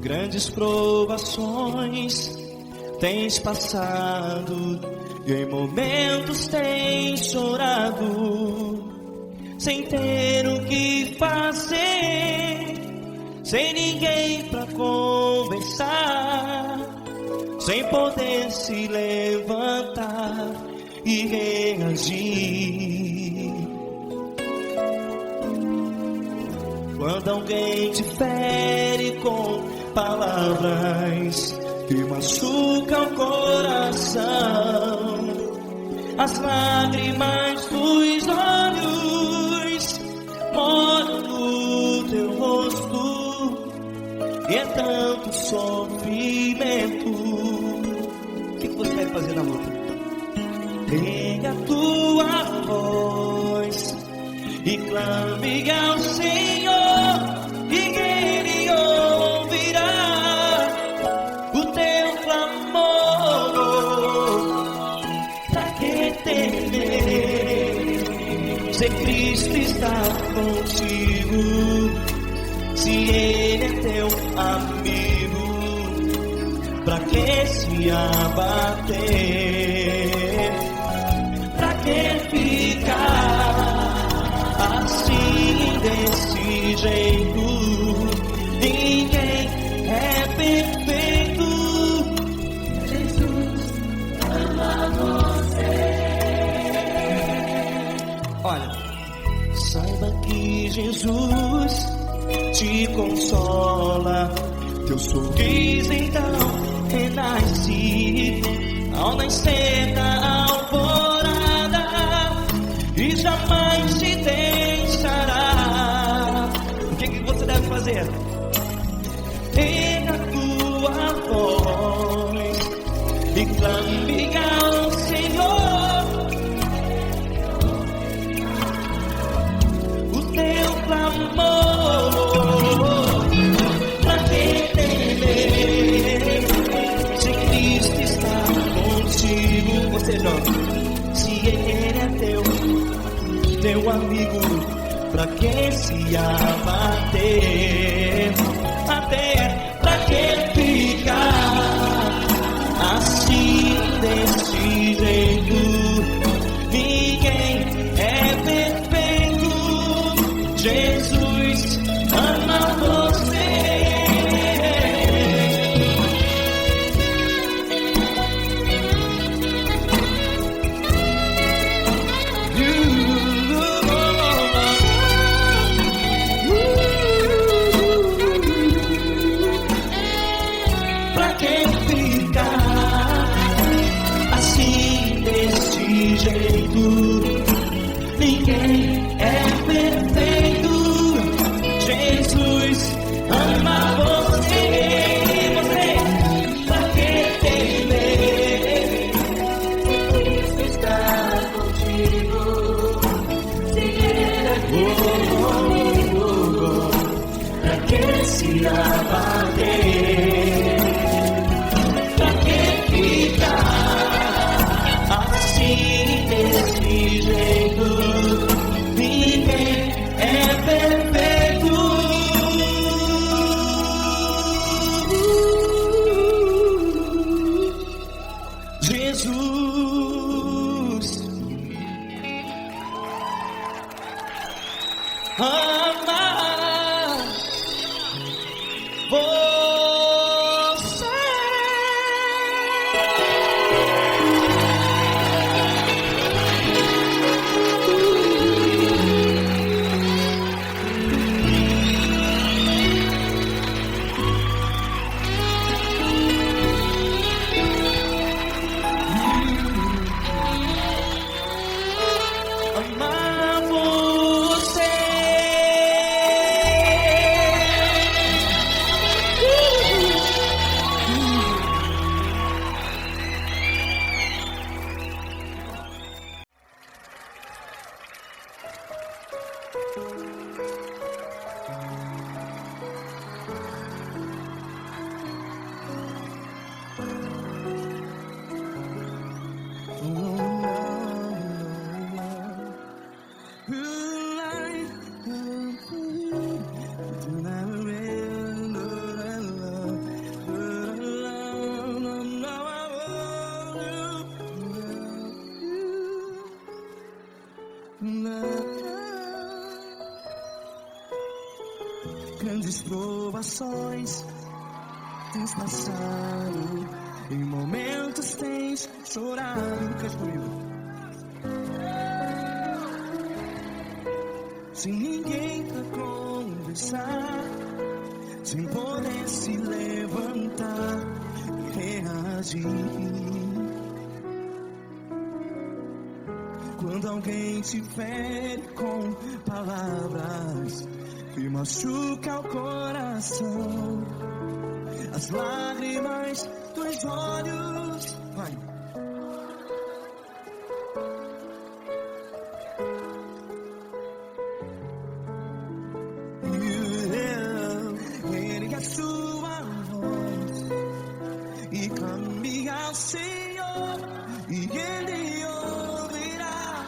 Grandes provações tens passado, e em momentos tens chorado, sem ter o que fazer, sem ninguém pra conversar, sem poder se levantar e reagir. Quando alguém te fere com palavras que machucam o coração, as lágrimas dos olhos moram no teu rosto, e é tanto sofrimento. O que você deve fazer na luta? Pega a tua voz e clame ao Senhor, e Ele ouvirá o teu clamor. Pra que temer, se Cristo está contigo, se Ele é teu amigo? Pra que se abater? Pra que ficar assim desse jeito? Ninguém é perfeito. Jesus ama você. Olha, saiba que Jesus te consola, teu sorriso então renasce ao nascer da alvorada, e jamais te deixará. O que você deve fazer? Pega a tua voz e clame ao Senhor, o teu clamor. Pra que temer, se Cristo está contigo? Ou seja, se Ele é teu amigo, pra que se abater? Até pra que ficar assim desse jeito? Ninguém é perfeito. Jesus ama você. Ninguém é perfeito. Jesus ama você. Você, pra que temer? Cristo está contigo. Se Ele é comigo, pra que se abater? Pra que ficar assim desse jeito? Ninguém é perfeito. Jesus ama você. Amar você. Grandes provações tens passado, em momentos tens chorado. Cante comigo. Sem ninguém pra conversar, sem poder se levantar e reagir. Quando alguém te fere com palavras que machuca o coração, as lágrimas dos olhos, vai. Ergue a sua voz e clame ao Senhor, e Ele ouvirá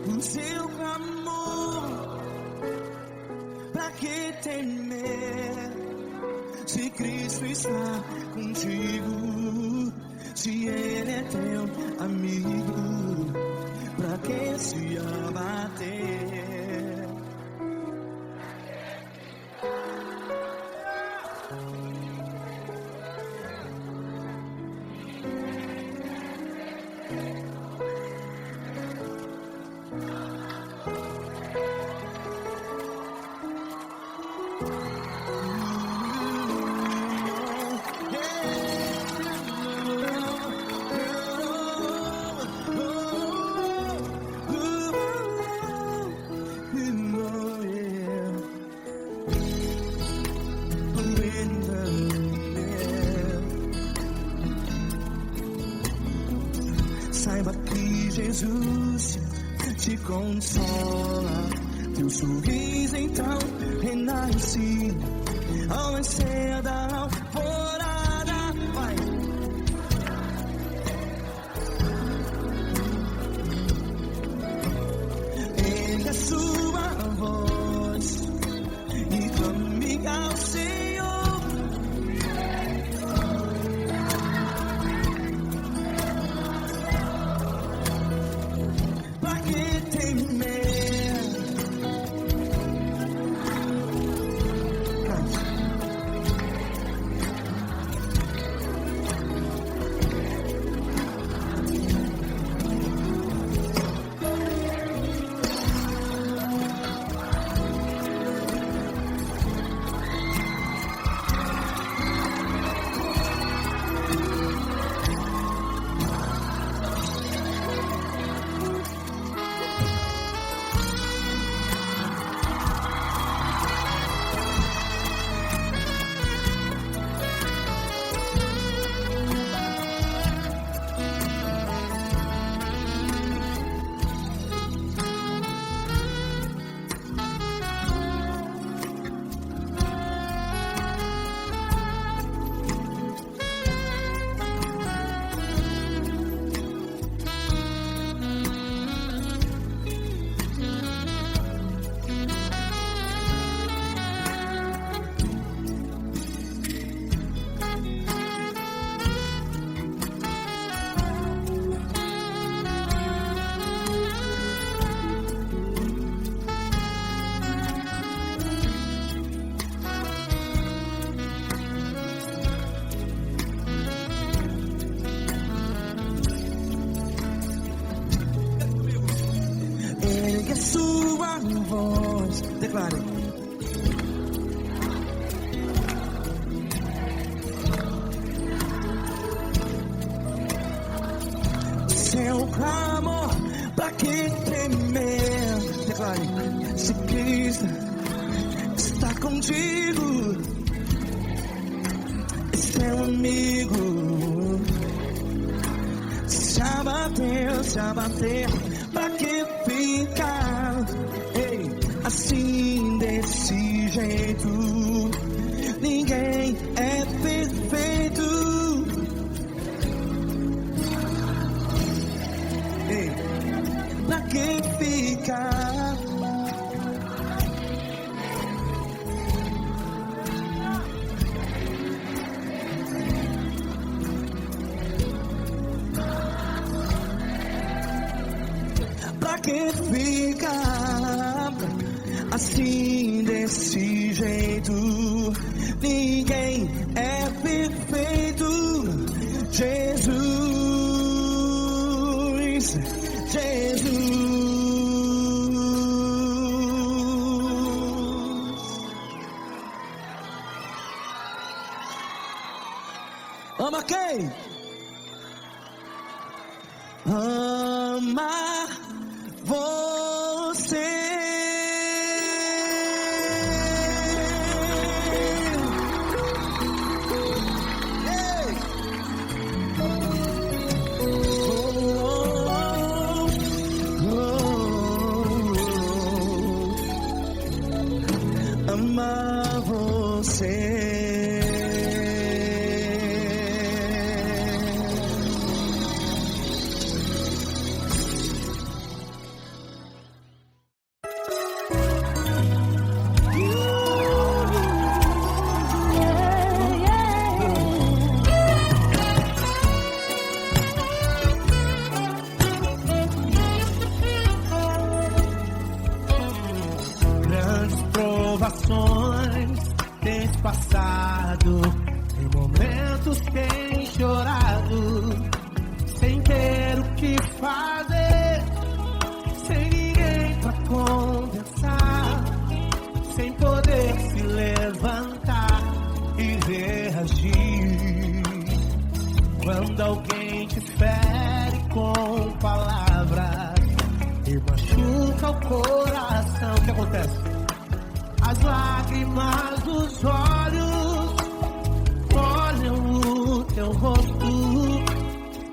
o seu clamor. Pra que temer, se Cristo está contigo? Se Ele é teu amigo, pra que se abater? Saiba que Jesus te consola, teu sorriso então renasce ao nascer da alvorada. Vai. Ergue a sua voz e clame ao Senhor. Sua voz, declare. Seu clamor, pra que temer? Declare. Se Cristo está contigo, é seu amigo. Se abater, pra que ficar? Ei, assim desse jeito, ninguém é perfeito. Ei, pra que ficar? ficar assim desse jeito. Ninguém é perfeito. Jesus, Jesus. Ama quem? Ama você. Ei! Ama você. Provações tens passado, em momentos tens chorado, sem ter o que fazer, sem ninguém pra conversar, sem poder se levantar e reagir. Quando alguém te fere com palavras e machuca o coração, o que acontece? As lágrimas dos olhos molham o teu rosto, e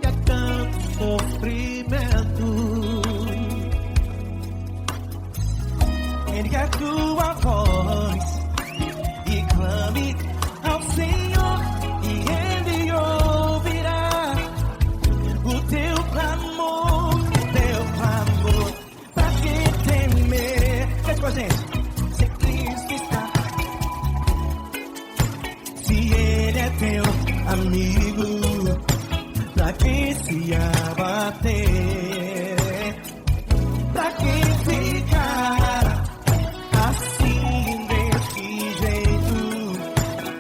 é tanto sofrimento. Ergue a tua voz e clame ao Senhor, e Ele ouvirá o teu clamor, pra que temer? Vem com a gente. Teu amigo, pra quem se abater, pra quem ficar assim desse jeito.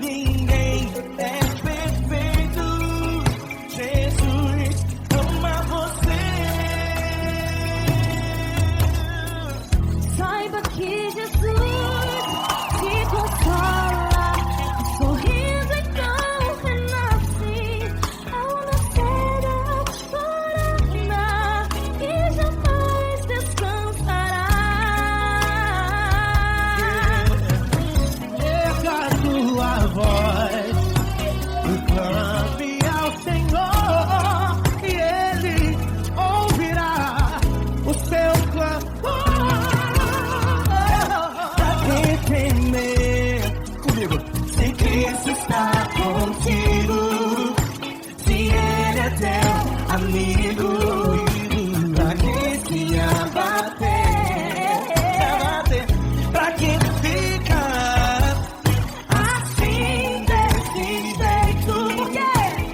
Ninguém é perfeito. Jesus ama você. Saiba que Jesus te consola, sorriso então. Amigo, pra quem se abater, pra quem ficar assim desse jeito.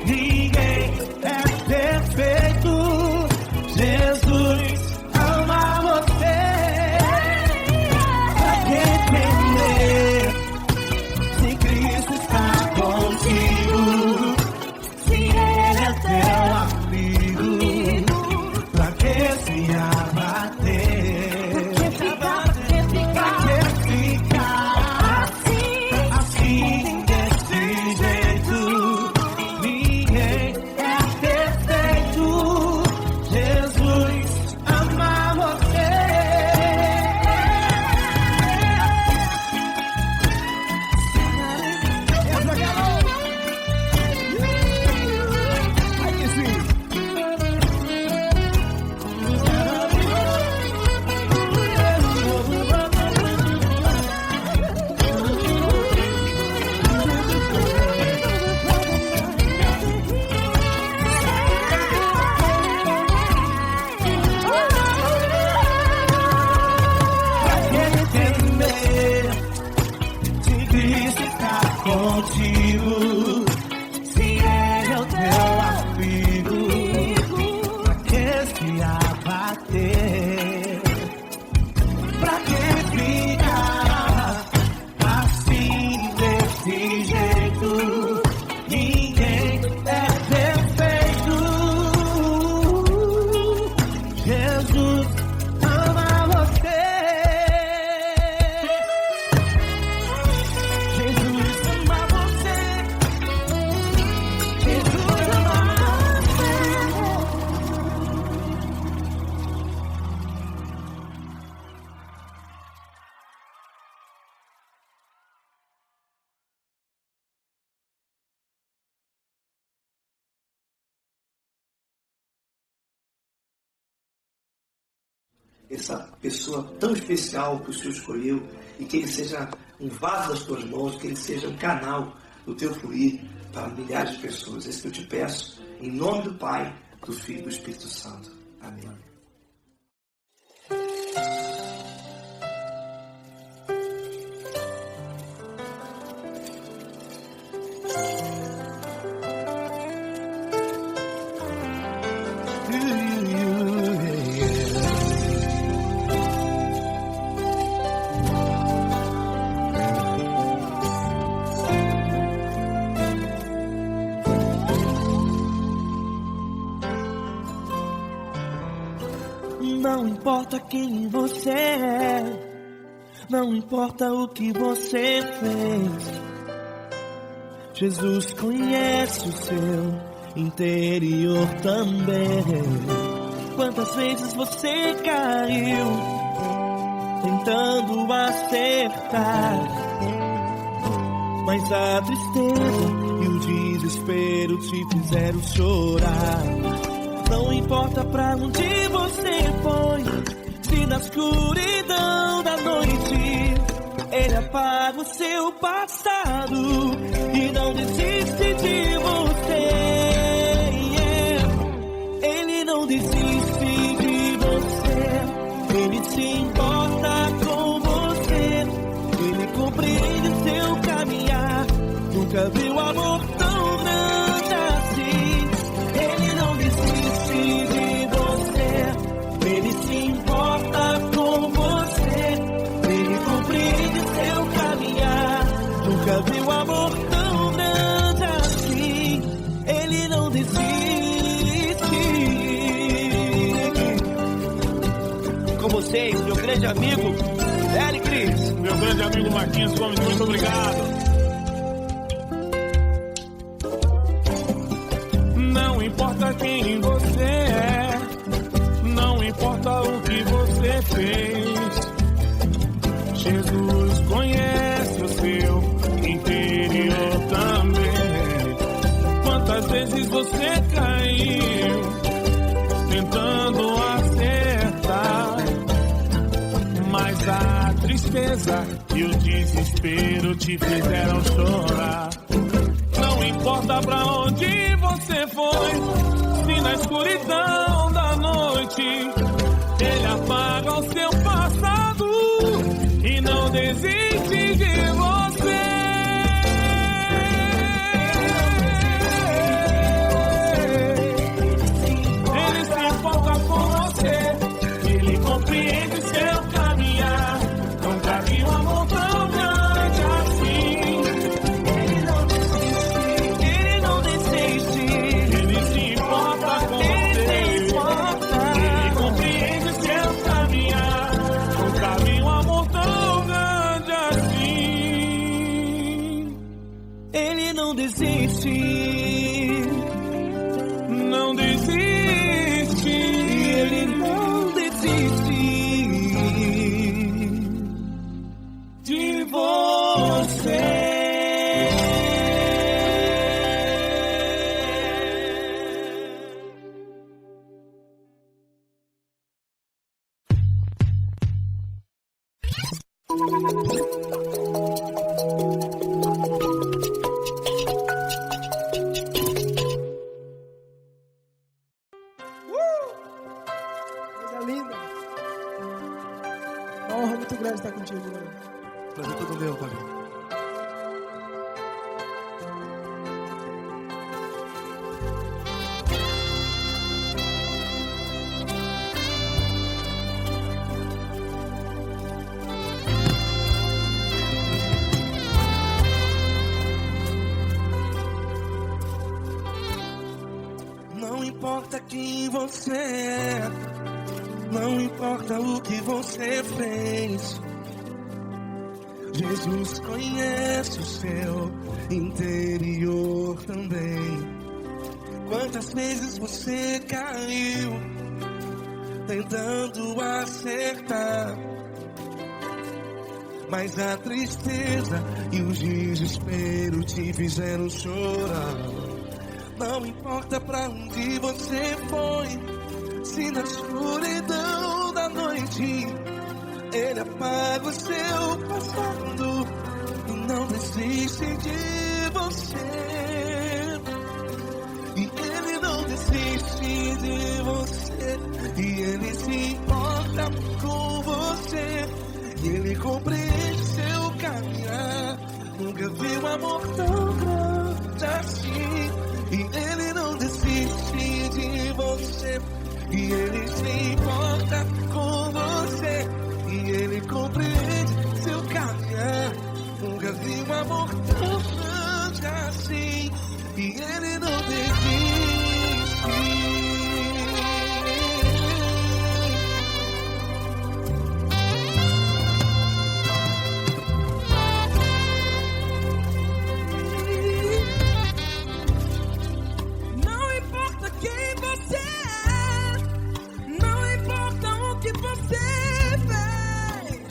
Ninguém é perfeito. Jesus ama você. Pra quem temer, se Cristo está contigo, se Ele é teu amigo, pra que se abater? Pra que ficar assim desse jeito? Ninguém é perfeito. Jesus ama você. Contigo, se Ele é o teu amigo, pra que se abater? essa pessoa tão especial que o Senhor escolheu, e que ele seja um vaso das tuas mãos, que ele seja um canal do teu fluir para milhares de pessoas. É isso que eu te peço, em nome do Pai, do Filho e do Espírito Santo. Amém. Não importa quem você é, não importa o que você fez, Jesus conhece o seu interior também. Quantas vezes você caiu tentando acertar, mas a tristeza e o desespero te fizeram chorar. Não importa pra onde você foi, se na escuridão da noite Ele apaga o seu passado e não desiste de você. Ele não desiste de você, Ele se importa com você, Ele compreende seu caminhar. Nunca viu amor tão grande assim. Ele não desiste de você, Ele se importa com você, Ele compreende seu caminhar. Nunca viu amor tão grande assim. Ele não desiste. Com vocês, meu grande amigo Eli Cris. Meu grande amigo Marquinhos Gomes, muito obrigado. Não importa quem você é, não importa o que você fez, Jesus conhece o seu interior também. Quantas vezes você caiu tentando acertar, mas a tristeza e o desespero te fizeram chorar. Não importa pra onde você foi, se na escuridão da noite Ele apaga o seu passado e não desiste de você. Ele se importa com você, Ele compreende seu caminhar. Nunca vi um amor tão grande assim. Ele não desiste, Ele se importa com você, Ele compreende seu caminhar. Nunca vi um amor tão grande assim. Ele não desiste, não desiste, Ele não desiste de você. Coisa linda. Uma honra muito grande estar contigo, mano. Prazer todo meu, Pai. Não importa quem você é, não importa o que você fez, Jesus conhece o seu interior também. Quantas vezes você caiu tentando acertar, mas a tristeza e o desespero te fizeram chorar. Não importa pra onde você foi, se na escuridão da da noite. Ele apaga o seu passado e não desiste de você. E ele não desiste de você. E ele se importa com você. E ele compreende seu caminhar. Nunca vi um amor tão grande assim. E ele não desiste de você. E ele se importa com você. E ele compreende seu caminhar. Nunca vi um amor tão grande assim. E ele não desiste. Não importa quem você é, não importa o que você fez,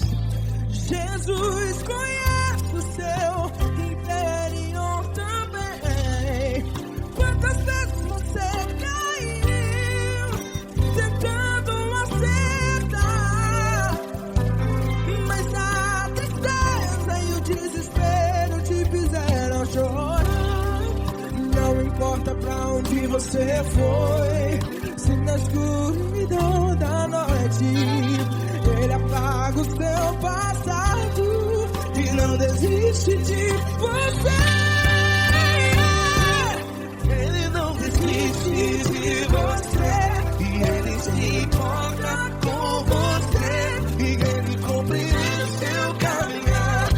Jesus conhece o seu interior também. Quantas vezes você caiu tentando acertar, mas a tristeza e o desespero te fizeram chorar. Não importa pra onde você foi, se na escuridão da noite ele apaga o seu passado e não desiste de você. Ele não desiste de você. E ele se importa com você. E ele compreende seu caminhar.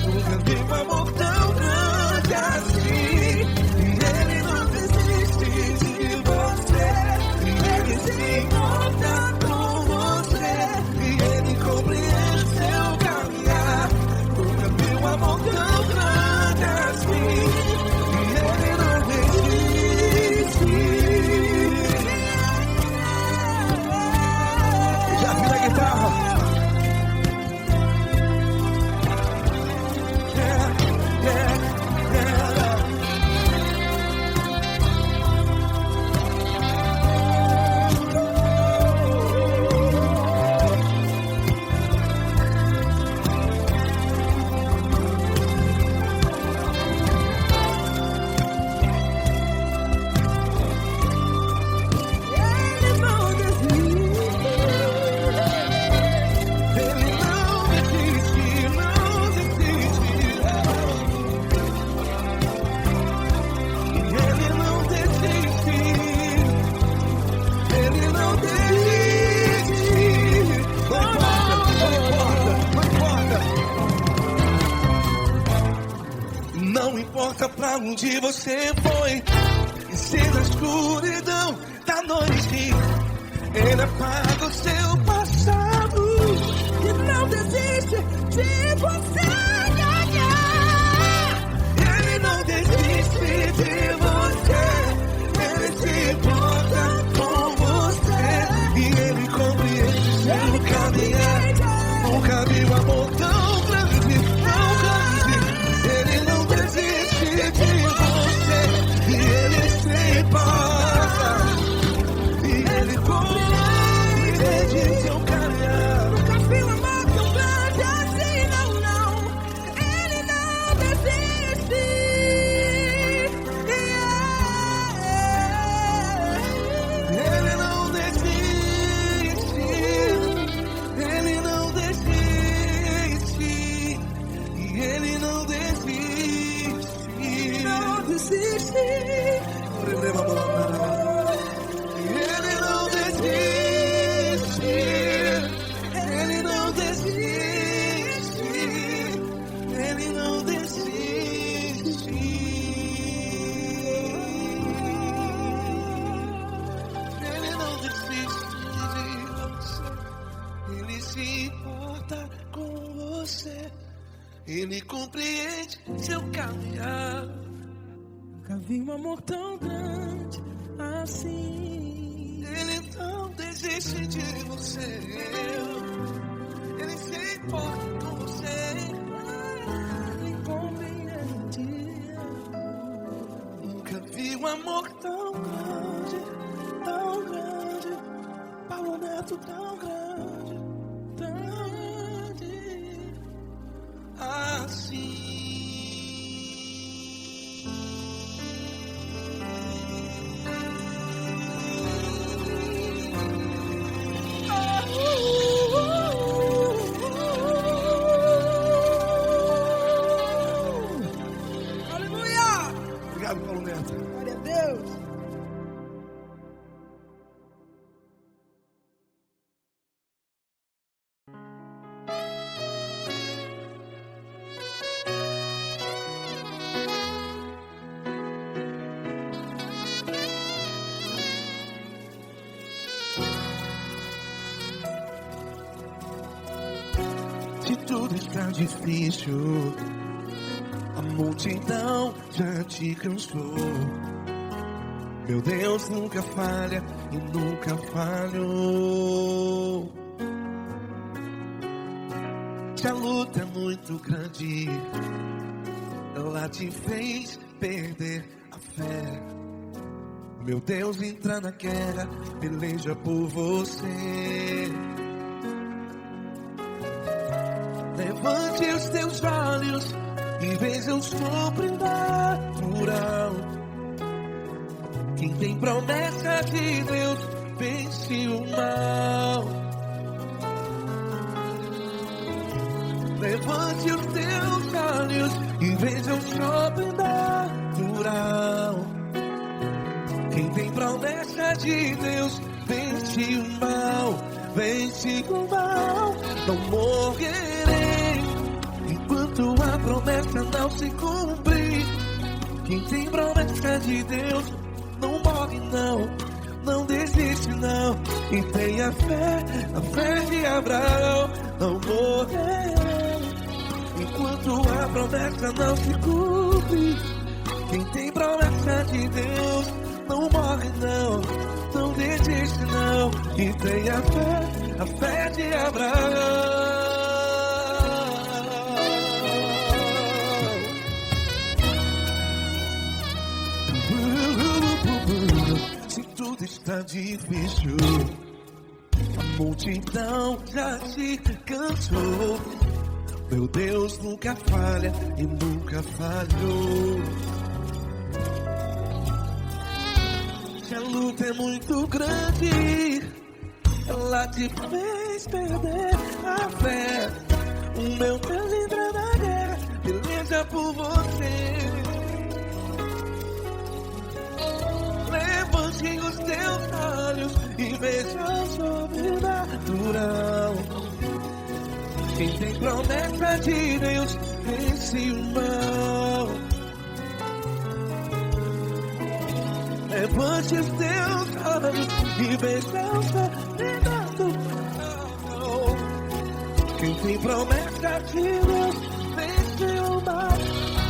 Nunca vi um amor tão grande assim. E ele não desiste de você. E ele se importa com você. E ele compreende seu caminhar. Nunca vi um amor tão grande assim. E ele não desiste. Já vi a guitarra. Ele não desiste. Ele não desiste, não desiste. Ele não desiste. Ele não desiste. Não importa pra onde você foi, e se na escuridão da noite ele apaga o seu passado E não desiste de você. Ele não desiste de você. Ele se importa com você. E ele compreende seu caminhar. Nunca vi um amor tão grande, tão grande. Ele não desiste de você. E ele se importa. E ele compreende seu caminhar. Nunca vi um amor tão grande assim, não, não. Ele não desiste. Ele não desiste. Ele não desiste. E ele não desiste. Não desiste. Ele não desiste. Ele não desiste. Ele não desiste. Ele não desiste de você. Ele se importa com você. Ele compreende seu caminhar. Nunca vi um amor tão grande assim. Ele não desiste de você. Ele se importa com você. Ele compreende. Nunca vi um amor tão grande, tão grande. Paulo Neto tão grande. Se tudo está difícil, a multidão já te cansou. Meu Deus nunca falha e nunca falhou. Se a luta é muito grande, ela te fez perder a fé. Meu Deus entra na guerra, peleja por você. Levante os teus olhos e veja o sobrenatural. Quem tem promessa de Deus vence o mal. Levante os teus olhos e veja o sobrenatural. Quem tem promessa de Deus vence o mal, vence o mal. Não morrerei enquanto a promessa não se cumprir. Quem tem promessa de Deus não morre não, não desiste não. E tenha fé, a fé de Abraão. Não morrerei enquanto a promessa não se cumpre. Quem tem promessa de Deus não morre não, não desiste não. E tenha fé, a fé de Abraão. Se tudo está difícil, a multidão já te cansou. Meu Deus nunca falha e nunca falhou. Se a luta é muito grande, ela te fez perder a fé. O meu Deus entra na guerra, peleja por você. Levante os teus olhos e veja o sobrenatural. Quem tem promessa de Deus vence o mal. Levante os teus olhos e veja o sobrenatural. Quem tem promessa de Deus vence o mal,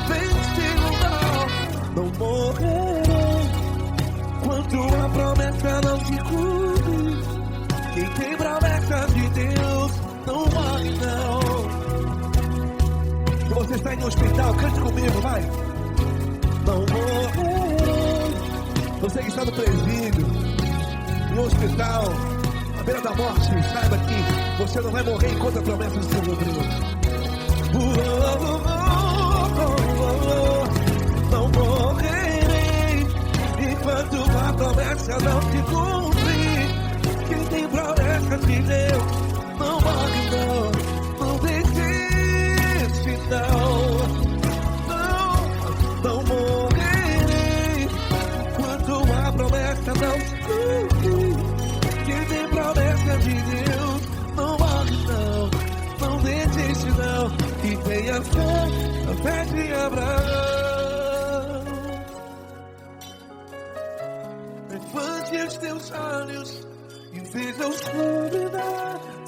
vence o mal. Não morrerei enquanto a promessa não se cumpre. Quem tem promessa de Deus não morre não. Se você está em um hospital, cante comigo, vai. Não morrerei. Você que está no presídio, no hospital, à beira da morte, saiba que você não vai morrer enquanto a promessa não se cumprir. Não morrerei enquanto a promessa não se cumprir. Quem tem promessa de Deus não morre não, não desiste não. Não morrerei enquanto a promessa não se cumprir. Quem tem promessa de Deus não morre não, não desiste não. E tenha fé, a fé de Abraão. Levante os teus olhos e veja o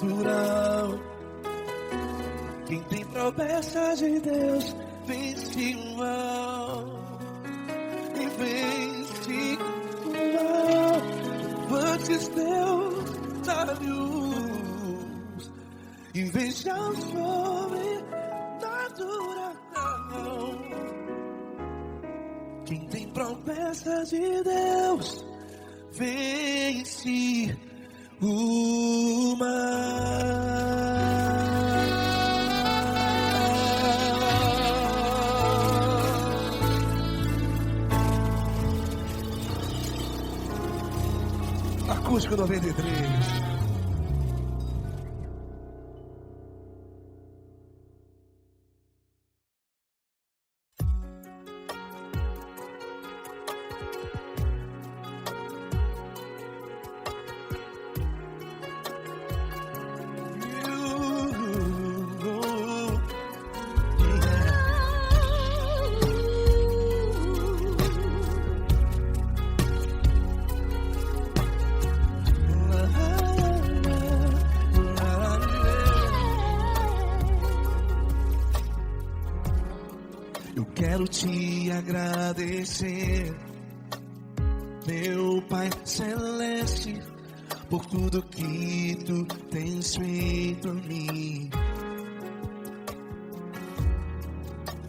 sobrenatural. Quem tem promessa de Deus vence o mal, e vence o mal. Levante os teus olhos e veja o sobrenatural. Quem tem promessa de Deus vence o mal. Acústico 93. Eu quero te agradecer, meu Pai Celeste, por tudo que tu tens feito a mim.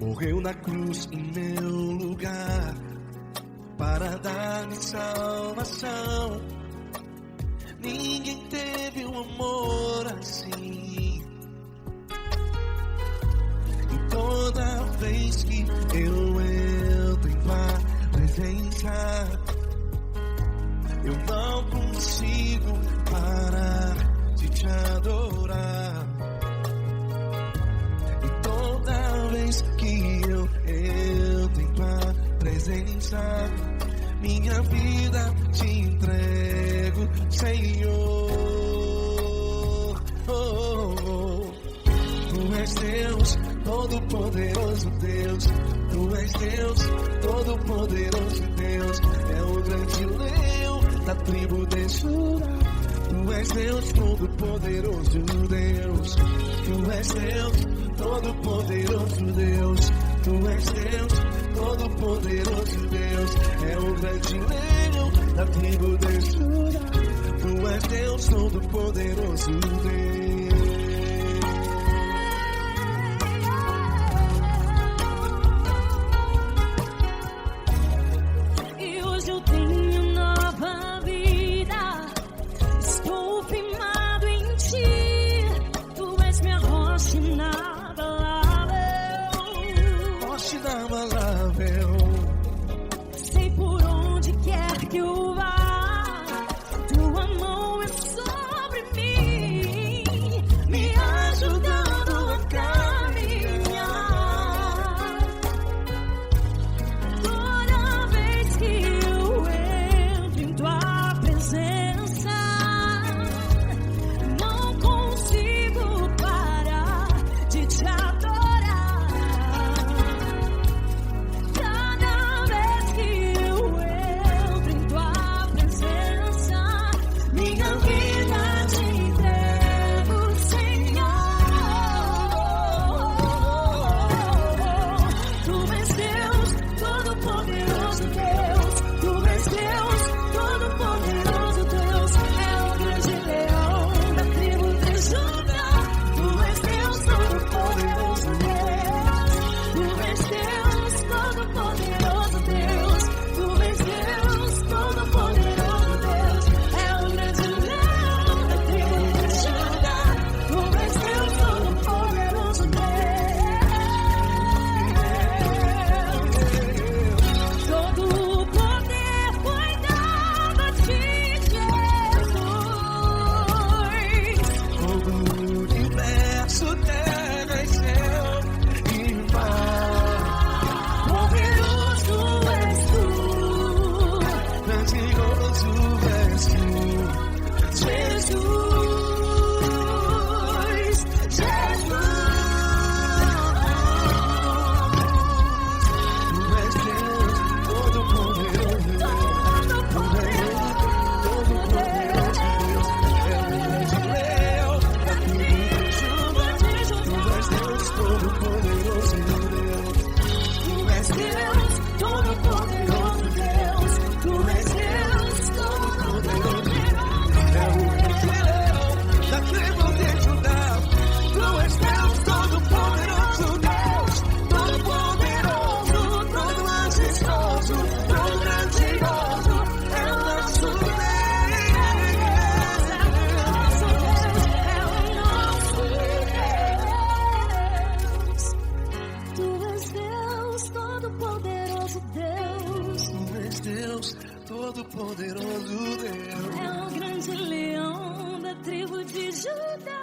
Morreu na cruz em meu lugar para dar-me salvação. Ninguém teve um amor assim. E toda vez que eu entro em tua presença, eu não consigo parar de te adorar. E toda vez que eu entro em tua presença, minha vida te entrego, Senhor. Tu és Deus, Todo-Poderoso Deus. Tu és Deus, Todo-Poderoso Deus. É o grande leão da tribo de Judá. Tu és Deus, Todo-Poderoso Deus. Tu és Deus, Todo-Poderoso Deus. Tu és Deus, Todo-Poderoso Deus. É o grande leão da tribo de Judá. Tu és Deus, Todo-Poderoso Deus. Sei por onde quer que eu vá, tua mão é sobre mim, me ajudando a caminhar. Toda vez que eu entro em tua presença, não consigo parar de te adorar. Todo-Poderoso Deus. É o grande leão da tribo de Judá.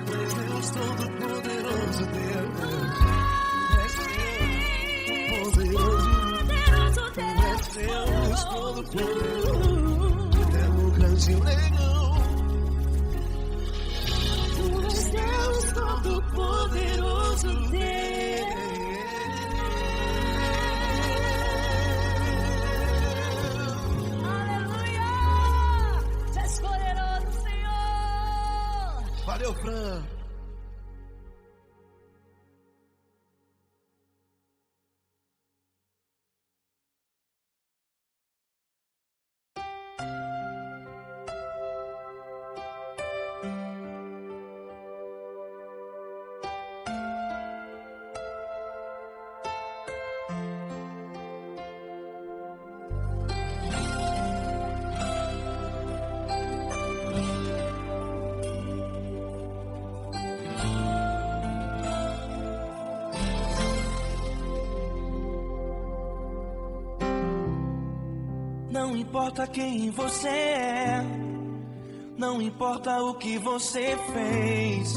Tu és Deus, Todo-Poderoso Deus. Tu és Deus, Todo-Poderoso. É o grande leão. Tu és Deus, Todo-Poderoso Deus. Valeu, Fran. Não importa quem você é, não importa o que você fez,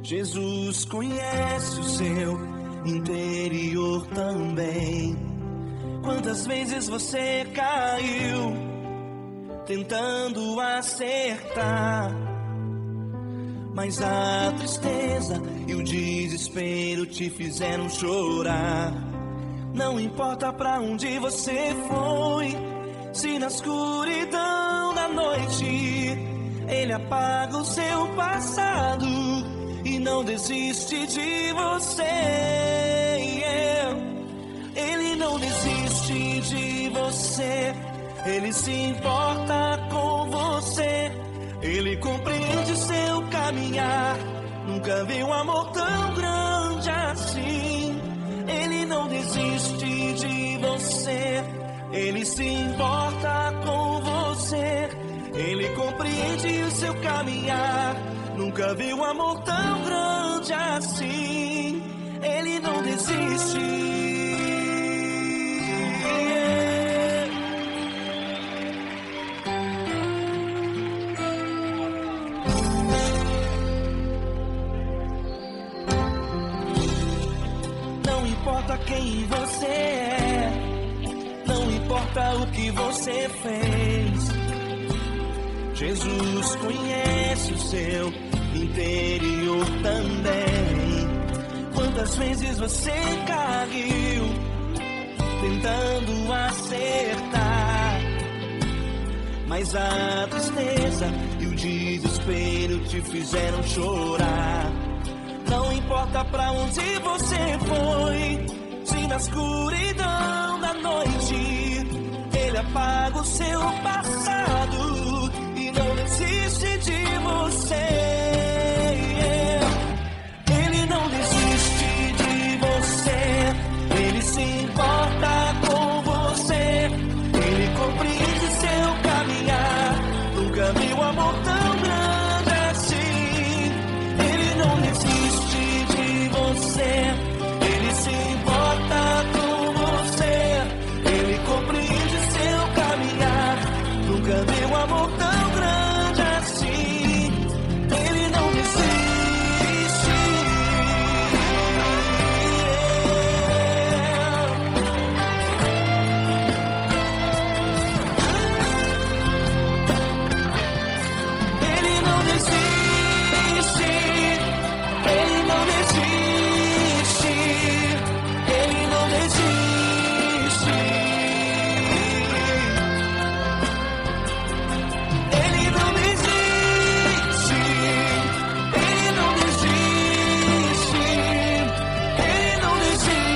Jesus conhece o seu interior também. Quantas vezes você caiu tentando acertar, mas a tristeza e o desespero te fizeram chorar. Não importa pra onde você foi, se na escuridão da noite Ele apaga o seu passado e não desiste de você. Ele não desiste de você, Ele se importa com você, Ele compreende seu caminhar. Nunca vi um amor tão grande assim. Ele não desiste de você, Ele se importa com você, Ele compreende o seu caminhar. Nunca vi um amor tão grande assim. Ele não desiste. Não importa quem você é, não importa o que você fez, Jesus conhece o seu interior também. Quantas vezes você caiu tentando acertar, mas a tristeza e o desespero te fizeram chorar. Não importa pra onde você foi, se na escuridão da noite Ele apaga o seu passado e não desiste de você. Ele não desiste de você, Ele se importa com você, Ele compreende seu caminhar. Nunca vi um amor tão grande assim. Ele não desiste de você, Ele se importa com você, Ele compreende seu caminhar. Nunca vi um amor tão grande assim. Ele não desiste. Ele não desiste. Ele não desiste. Ele não desiste. Ele não desiste. Ele não desiste. Ele não desiste.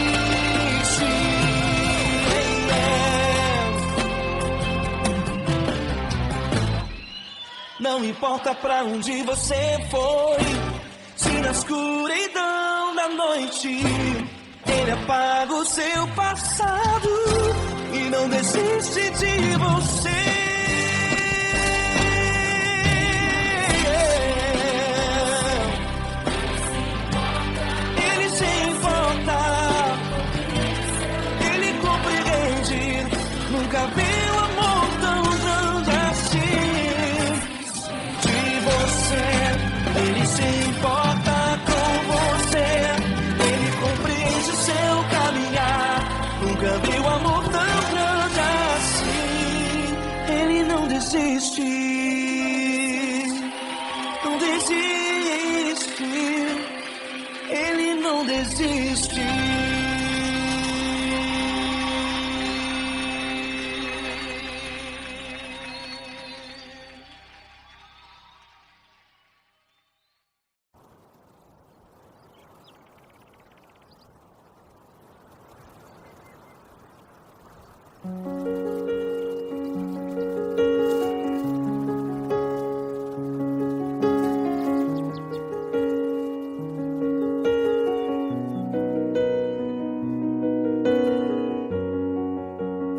Não importa pra onde você foi, se na escuridão da noite Ele apaga o seu passado e não desiste de você. Ele se importa, Ele compreende. Nunca vi um amor tão grande assim. De você, Ele se importa com você, Ele compreende seu caminhar. Nunca vi um amor tão grande assim. Ele não desiste, não desiste, Ele não desiste.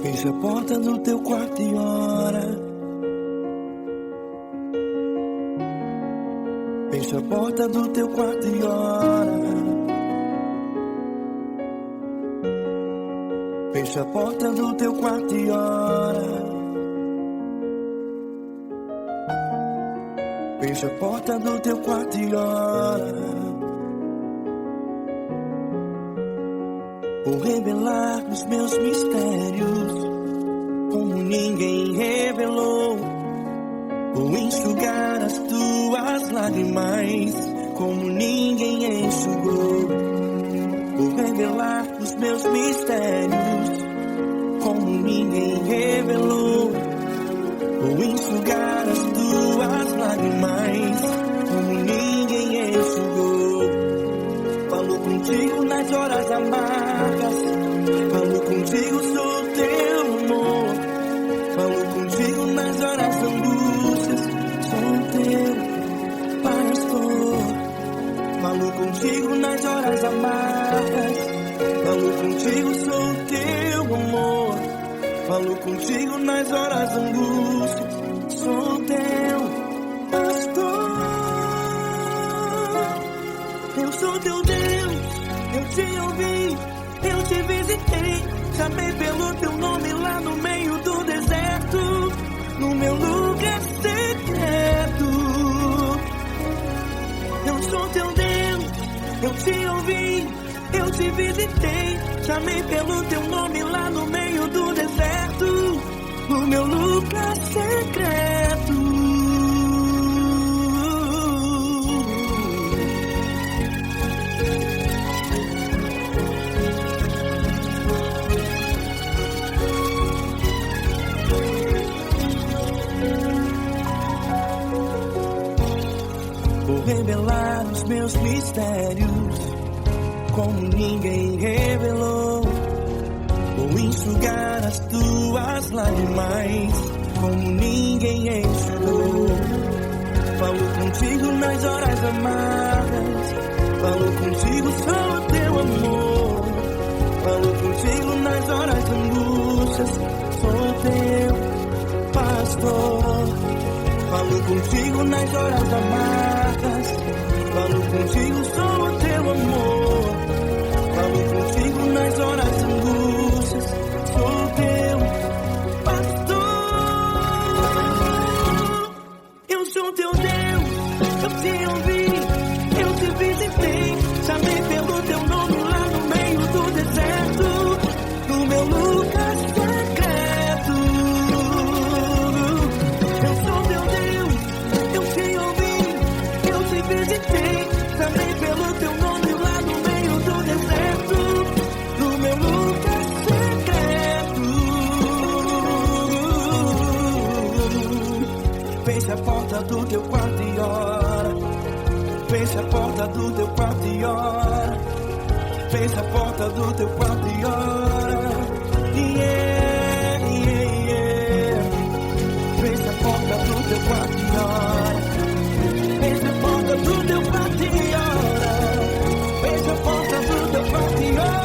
Fecha a porta do teu quarto e ora. Fecha a porta do teu quarto e ora. Fecha a porta do teu quarto e ora. Fecha a porta do teu quarto e ora. Vou revelar os meus mistérios como ninguém revelou. Vou enxugar as tuas lágrimas como ninguém enxugou. Vou revelar os meus mistérios como ninguém revelou. Vou enxugar as tuas lágrimas como ninguém enxugou. Falo contigo nas horas amargas, falo contigo, sou teu amor. Falo contigo nas horas da angústias, sou teu pastor. Falo contigo nas horas amargas, falo contigo, sou teu amor. Falo contigo nas horas da angústia, sou teu pastor. Eu sou teu Deus, eu te ouvi, eu te visitei. Chamei pelo teu nome lá no meio do deserto, no meu lugar secreto. Eu sou teu Deus, eu te ouvi, eu te visitei. Chamei pelo teu nome lá no meio do deserto, no meu lugar secreto. Vou revelar os meus mistérios como ninguém revelou. Vou enxugar as tuas lágrimas como ninguém enxugou. Falo contigo nas horas amargas, falo contigo, sou teu amor. Falo contigo nas horas de angústias, sou teu pastor. Falo contigo nas horas amargas, falo contigo, sou teu amor. Falo contigo nas horas de angústias, sou teu pastor. Eu sou teu Deus, eu te ouvi, eu te visitei. Chamei pelo teu nome lá no meio do deserto, no meu lugar secreto. Eu sou teu Deus, eu te ouvi, eu te visitei. Chamei pelo teu nome lá no meio do deserto, no meu lugar secreto. Fecha a porta do teu quarto e ora. Fecha a porta do teu quarto e ora. Fecha a porta do teu quarto e ora. Yeah, yeah, yeah. Fecha a porta do teu quarto e ora. Fecha a porta do teu quarto e ora. Fecha a porta do teu quarto e ora.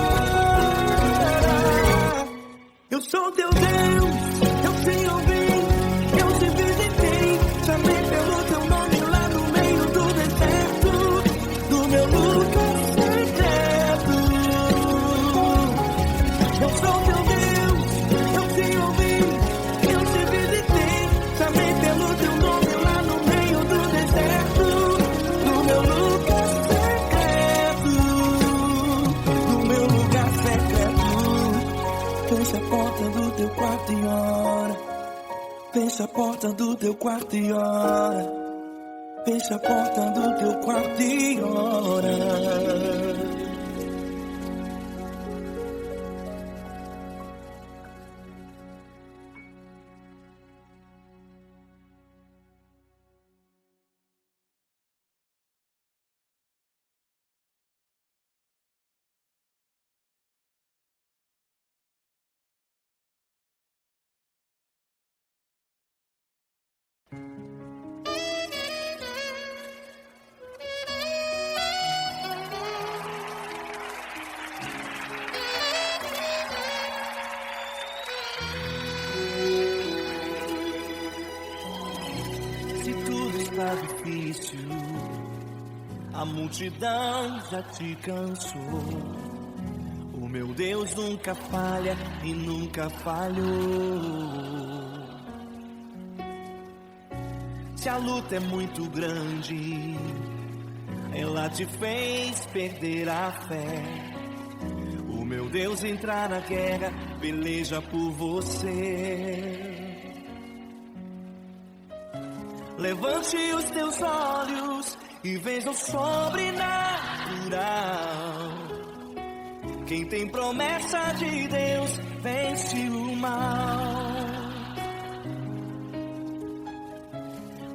Eu sou teu Deus, eu te ouvi, eu te visitei. Chamei pelo teu nome lá no meio do deserto, do meu lugar secreto. Eu sou teu Deus, eu te ouvi, eu te visitei. Chamei pelo teu nome lá no meio do deserto, do meu lugar secreto, do meu lugar secreto. Fecha a porta do teu quarto e ora. Fecha a porta do teu quarto e ora. Fecha a porta do teu quarto e ora. Tá difícil, a multidão já te cansou. O meu Deus nunca falha e nunca falhou. Se a luta é muito grande, ela te fez perder a fé. O meu Deus entrar na guerra, peleja por você. Levante os teus olhos e veja o sobrenatural. Quem tem promessa de Deus vence o mal.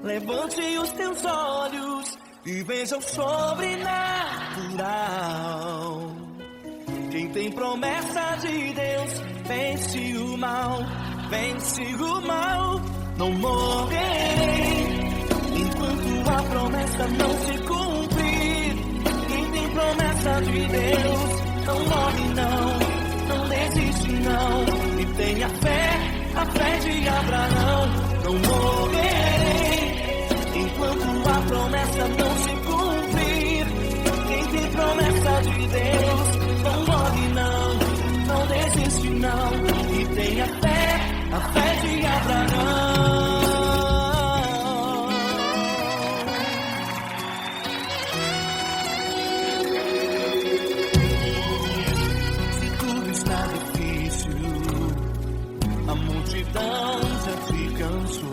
Levante os teus olhos e veja o sobrenatural. Quem tem promessa de Deus vence o mal, vence o mal. Não morrerei enquanto a promessa não se cumprir. Quem tem promessa de Deus não morre não, não desiste não. E tenha fé, a fé de Abraão. Não morrerei enquanto a promessa não se cumprir. Quem tem promessa de Deus não morre não, não desiste não. E tenha fé, a fé de Abraão. Se tudo está difícil, a multidão já se cansou.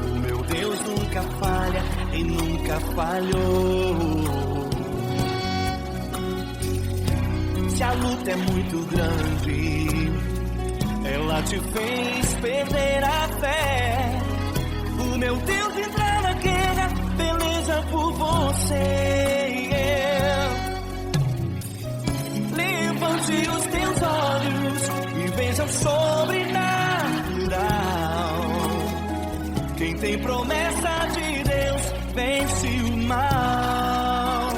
O meu Deus nunca falha e nunca falhou. Se a luta é muito grande, ela te fez perder a fé. O meu Deus entrar na guerra, peleja por você. Levante os teus olhos e veja o sobrenatural. Quem tem promessa de Deus vence o mal.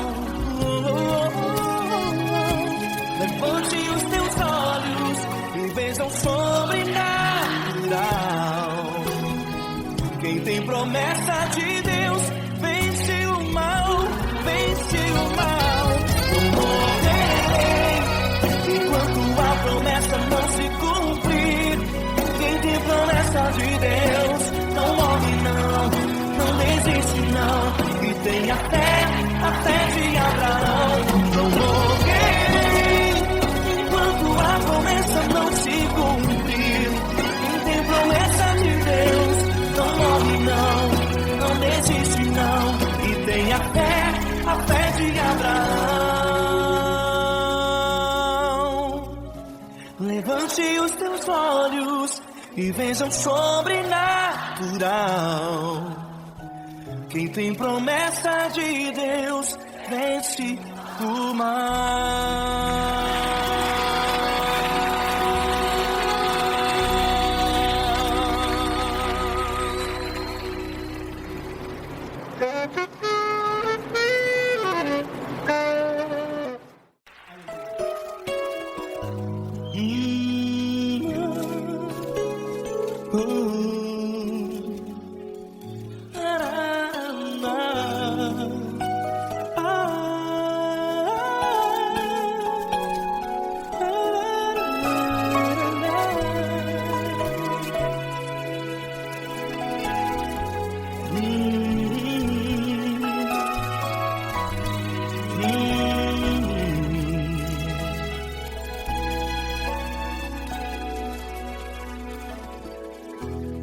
Levante os teus olhos e veja o sobrenatural. Quem tem promessa de Deus vence o mal, vence o mal. Não morrerei enquanto a promessa não se cumprir. Quem tem promessa de Deus não morre não, não desiste não. E tenha fé, a fé de Abraão. Não morrerei enquanto a promessa não se cumprir. Quem tem promessa de Deus não morre não, não desiste não. E tenha fé, a fé de Abraão. Levante os teus olhos e veja o sobrenatural. Quem tem promessa de Deus vence o mal.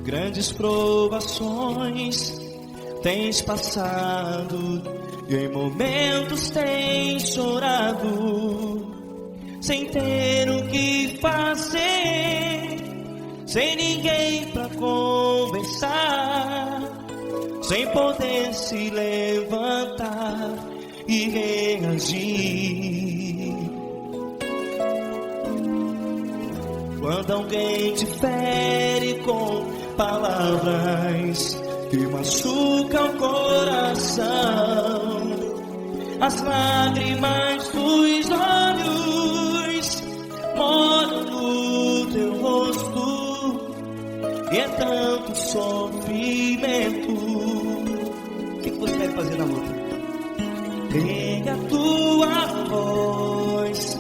Grandes provações tens passado e em momentos tens chorado, sem ter o que fazer, sem ninguém pra conversar, sem poder se levantar e reagir. Quando alguém te fere com palavras que machucam o coração, as lágrimas dos olhos molham no teu rosto, e é tanto sofrimento. O que você vai fazer na luta? Pega a tua voz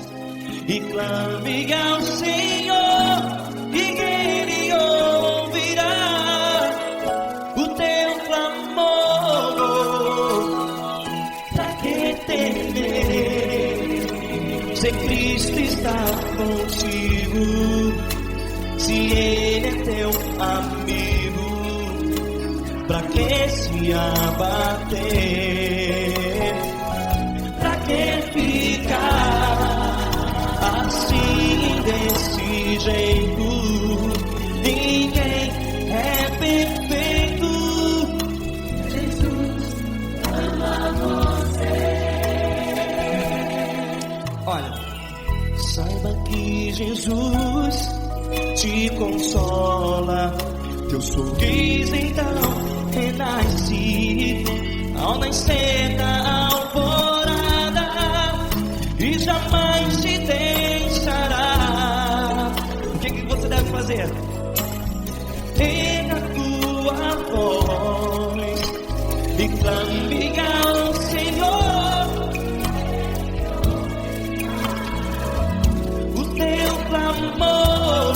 e clame ao Senhor, e Ele ouvirá o teu clamor. Pra que temer, se Cristo está contigo, se Ele é teu amigo? Pra que se abater? Pra que ficar assim desse jeito? Ninguém é perfeito. Jesus ama você. Olha, saiba que Jesus te consola. Teu sorriso então renasce ao nascer da alvorada e jamais te deixará. O que você deve fazer? Erga a tua voz e clame ao Senhor o teu clamor.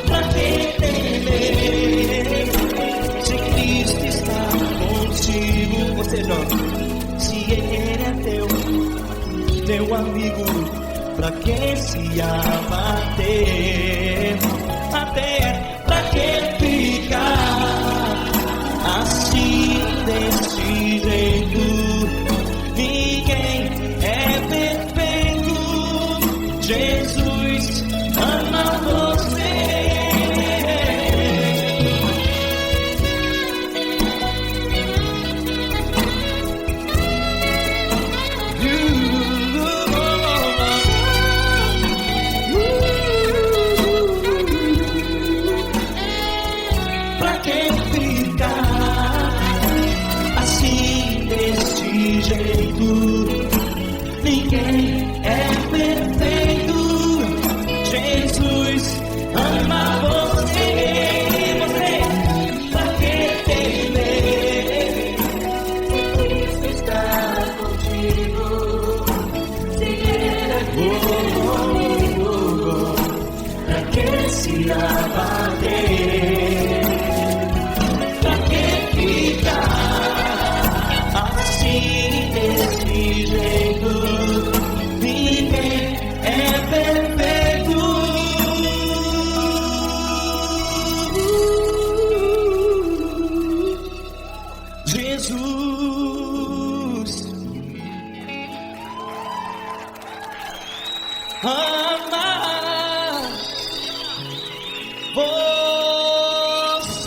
Pra que temer, se Cristo está contigo? Você joga, se Ele é teu amigo, pra que se abater? Até pra que ficar assim desse jeito? Ninguém é perfeito. Jesus ama você. Pra que ficar assim desse jeito? Ninguém é perfeito. Jesus ama você. Pra que temer? Cristo está contigo. Se Ele é teu amigo, pra que se abater? Pra que ficar assim desse jeito? Ninguém é perfeito. Jesus ama você.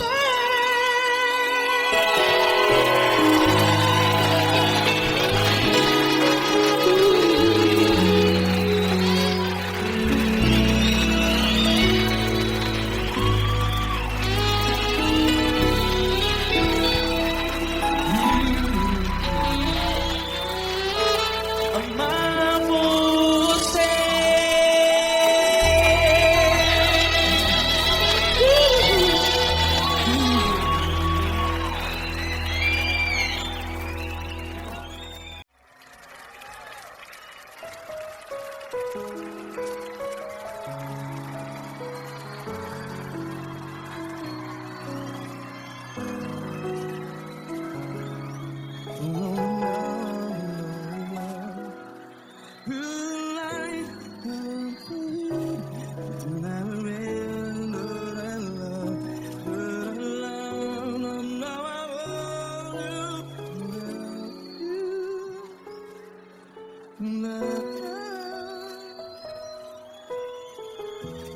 Amar você.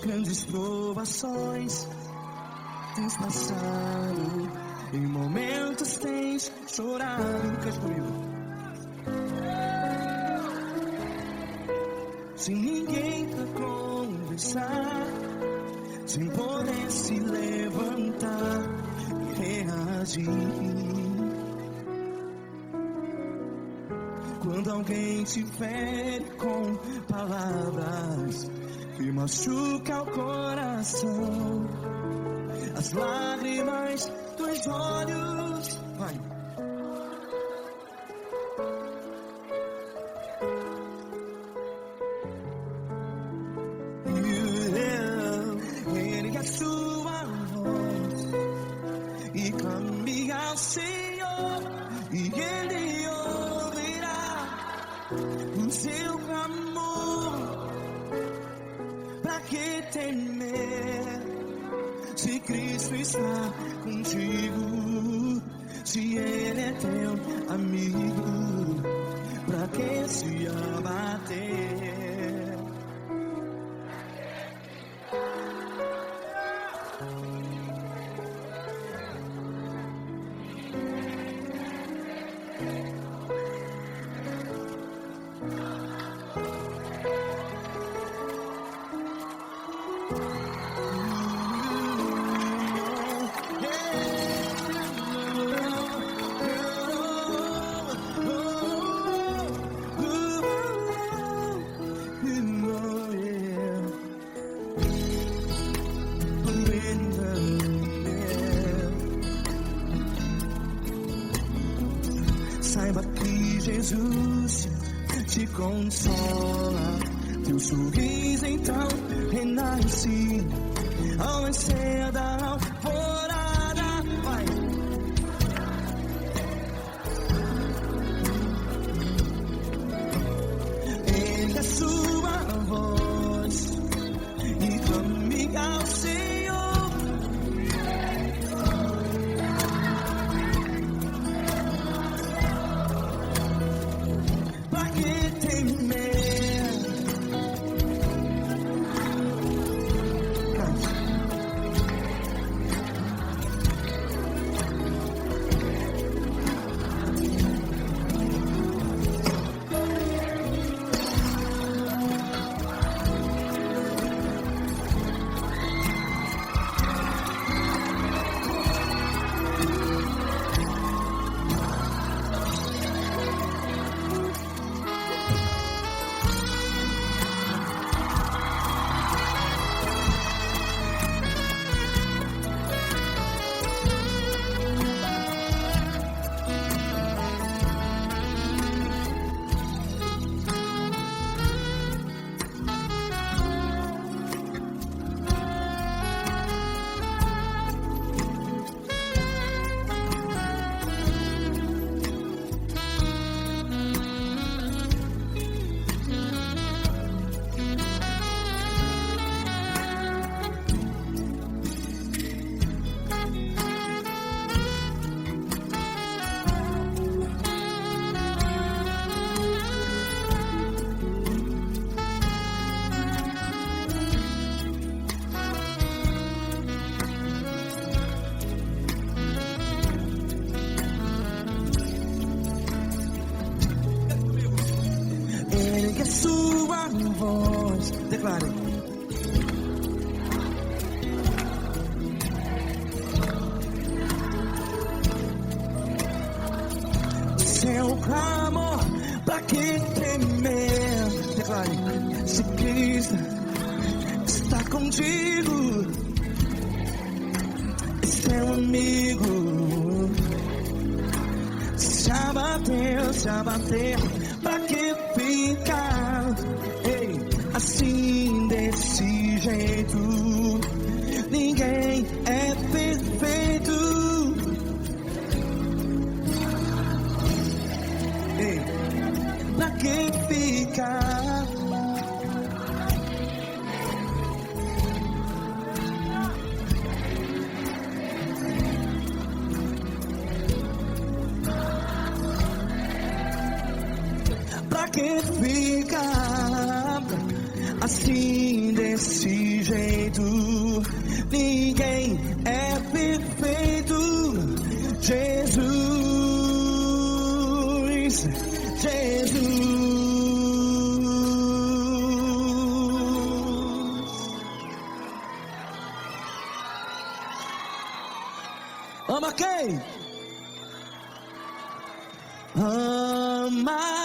Grandes provações tens passado, em momentos tens chorado. Cante comigo. Sem ninguém pra conversar, sem poder se levantar e reagir. Quando alguém te fere com palavras que machuca o coração, as lágrimas dos olhos, vai. o seu clamor. Pra que temer, se Cristo está contigo, se Ele é teu amigo? Pra que se abater? Saiba que Jesus te consola, teu sorriso então renasce ao nascer da alvorada. Vai. Ele é sua voz e clame ao Senhor. Pra que temer? Ergue a sua voz, declare. Seu clamor, pra que temer? Declare. Se Cristo está contigo, é seu amigo. Se abater, pra que ficar, ei, assim desse jeito? Ninguém é perfeito. Ei, pra que ficar? Pra que ficar assim desse jeito? Ninguém é perfeito. Jesus, Jesus. Ama quem? Ama